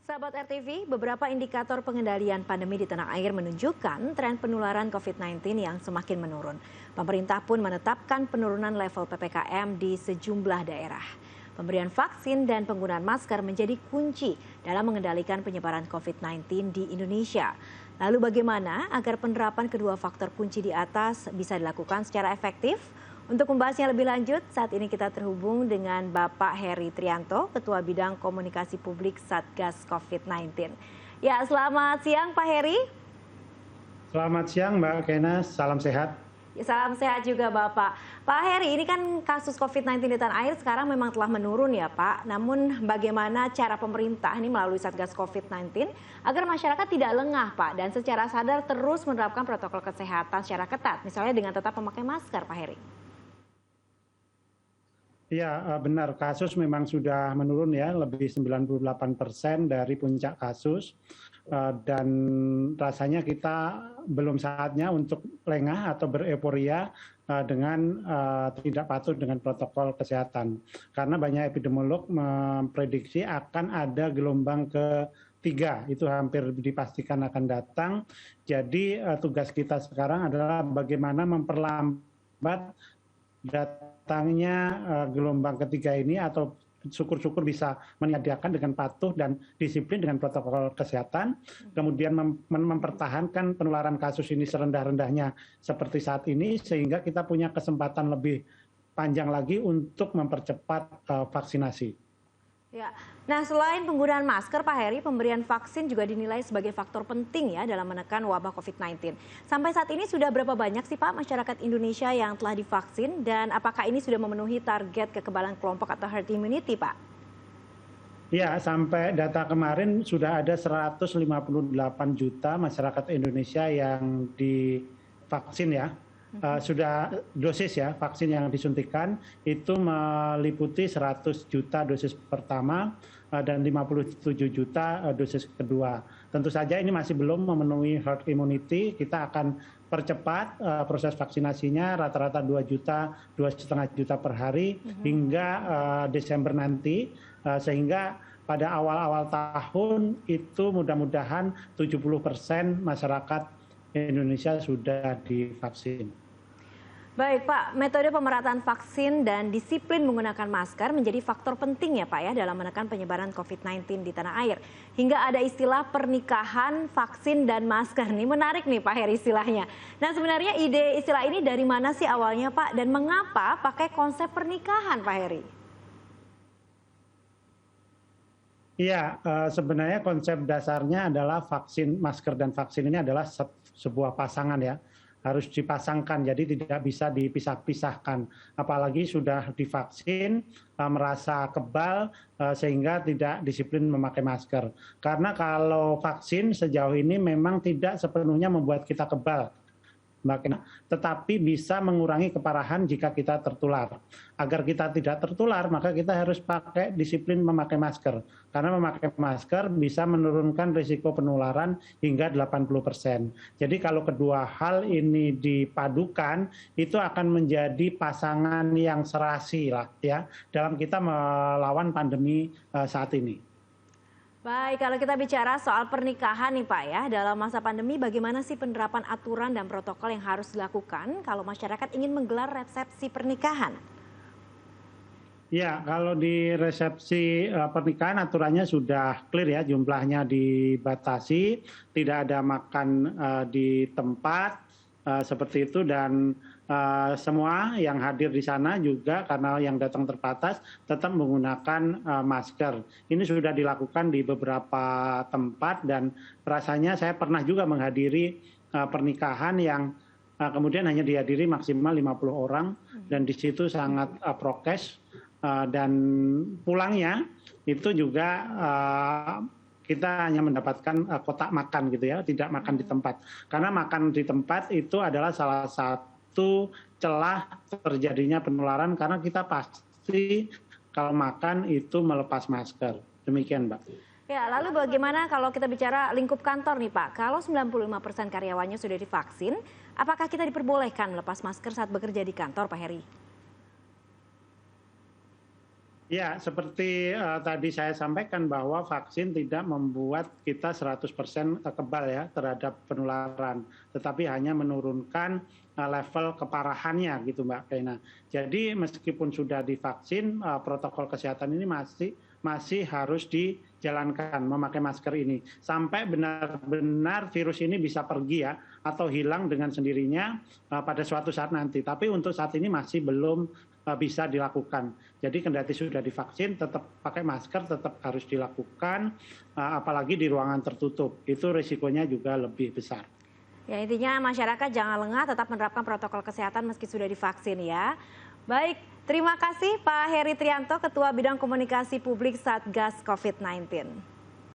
Sahabat RTV, beberapa indikator pengendalian pandemi di tanah air menunjukkan tren penularan COVID-19 yang semakin menurun. Pemerintah pun menetapkan penurunan level PPKM di sejumlah daerah. Pemberian vaksin dan penggunaan masker menjadi kunci dalam mengendalikan penyebaran COVID-19 di Indonesia. Lalu bagaimana agar penerapan kedua faktor kunci di atas bisa dilakukan secara efektif? Untuk membahasnya lebih lanjut, saat ini kita terhubung dengan Bapak Heri Trianto, Ketua Bidang Komunikasi Publik Satgas COVID-19. Ya, selamat siang Pak Heri. Selamat siang Mbak Kenas, salam sehat. Ya, salam sehat juga Bapak. Pak Heri, ini kan kasus COVID-19 di tanah air sekarang memang telah menurun ya Pak. Namun bagaimana cara pemerintah ini melalui Satgas COVID-19 agar masyarakat tidak lengah Pak dan secara sadar terus menerapkan protokol kesehatan secara ketat, misalnya dengan tetap memakai masker Pak Heri? Iya benar, kasus memang sudah menurun ya, lebih 98% dari puncak kasus. Dan rasanya kita belum saatnya untuk lengah atau bereporia dengan tidak patuh dengan protokol kesehatan. Karena banyak epidemiolog memprediksi akan ada gelombang ketiga, itu hampir dipastikan akan datang. Jadi tugas kita sekarang adalah bagaimana memperlambat datangnya gelombang ketiga ini, atau syukur-syukur bisa menyediakan dengan patuh dan disiplin dengan protokol kesehatan, kemudian mempertahankan penularan kasus ini serendah-rendahnya seperti saat ini, sehingga kita punya kesempatan lebih panjang lagi untuk mempercepat vaksinasi. Ya. Nah, selain penggunaan masker, Pak Heri, pemberian vaksin juga dinilai sebagai faktor penting ya dalam menekan wabah COVID-19. Sampai saat ini sudah berapa banyak sih Pak masyarakat Indonesia yang telah divaksin dan apakah ini sudah memenuhi target kekebalan kelompok atau herd immunity, Pak? Ya, sampai data kemarin sudah ada 158 juta masyarakat Indonesia yang divaksin ya. Sudah dosis ya, vaksin yang disuntikan itu meliputi 100 juta dosis pertama dan 57 juta dosis kedua. Tentu saja ini masih belum memenuhi herd immunity. Kita akan percepat proses vaksinasinya, rata-rata 2 juta, 2,5 juta per hari hingga Desember nanti, sehingga pada awal-awal tahun itu mudah-mudahan 70% masyarakat Indonesia sudah divaksin. Baik Pak, metode pemerataan vaksin dan disiplin menggunakan masker menjadi faktor penting ya Pak ya dalam menekan penyebaran COVID-19 di tanah air. Hingga ada istilah pernikahan vaksin dan masker. Nih menarik nih Pak Heri istilahnya. Nah sebenarnya ide istilah ini dari mana sih awalnya Pak dan mengapa pakai konsep pernikahan Pak Heri? Iya, sebenarnya konsep dasarnya adalah vaksin, masker dan vaksin ini adalah sebuah pasangan ya. Harus dipasangkan, jadi tidak bisa dipisah-pisahkan. Apalagi sudah divaksin, merasa kebal, sehingga tidak disiplin memakai masker. Karena kalau vaksin sejauh ini memang tidak sepenuhnya membuat kita kebal, tetapi bisa mengurangi keparahan jika kita tertular. Agar kita tidak tertular, maka kita harus pakai disiplin memakai masker. Karena memakai masker bisa menurunkan risiko penularan hingga 80%. Jadi kalau kedua hal ini dipadukan, itu akan menjadi pasangan yang serasi lah ya dalam kita melawan pandemi saat ini. Baik, kalau kita bicara soal pernikahan nih Pak ya, dalam masa pandemi bagaimana sih penerapan aturan dan protokol yang harus dilakukan kalau masyarakat ingin menggelar resepsi pernikahan? Ya, kalau di resepsi pernikahan aturannya sudah clear ya, jumlahnya dibatasi, tidak ada makan di tempat seperti itu, dan semua yang hadir di sana juga karena yang datang terbatas tetap menggunakan masker. Ini sudah dilakukan di beberapa tempat dan rasanya saya pernah juga menghadiri pernikahan yang kemudian hanya dihadiri maksimal 50 orang dan di situ sangat prokes, dan pulangnya itu juga kita hanya mendapatkan kotak makan gitu ya, tidak makan di tempat. Karena makan di tempat itu adalah salah satu celah terjadinya penularan karena kita pasti kalau makan itu melepas masker. Demikian, Mbak. Ya, lalu bagaimana kalau kita bicara lingkup kantor nih Pak? Kalau 95% karyawannya sudah divaksin, apakah kita diperbolehkan melepas masker saat bekerja di kantor Pak Heri? Ya, seperti tadi saya sampaikan bahwa vaksin tidak membuat kita 100% kebal ya terhadap penularan, tetapi hanya menurunkan level keparahannya gitu Mbak Kena. Jadi meskipun sudah divaksin, protokol kesehatan ini masih harus dijalankan, memakai masker ini sampai benar-benar virus ini bisa pergi ya atau hilang dengan sendirinya pada suatu saat nanti. Tapi untuk saat ini masih belum bisa dilakukan. Jadi kendati sudah divaksin, tetap pakai masker, tetap harus dilakukan, apalagi di ruangan tertutup. Itu risikonya juga lebih besar. Ya, intinya masyarakat jangan lengah, tetap menerapkan protokol kesehatan meski sudah divaksin ya. Baik, terima kasih Pak Heri Trianto, Ketua Bidang Komunikasi Publik Satgas COVID-19.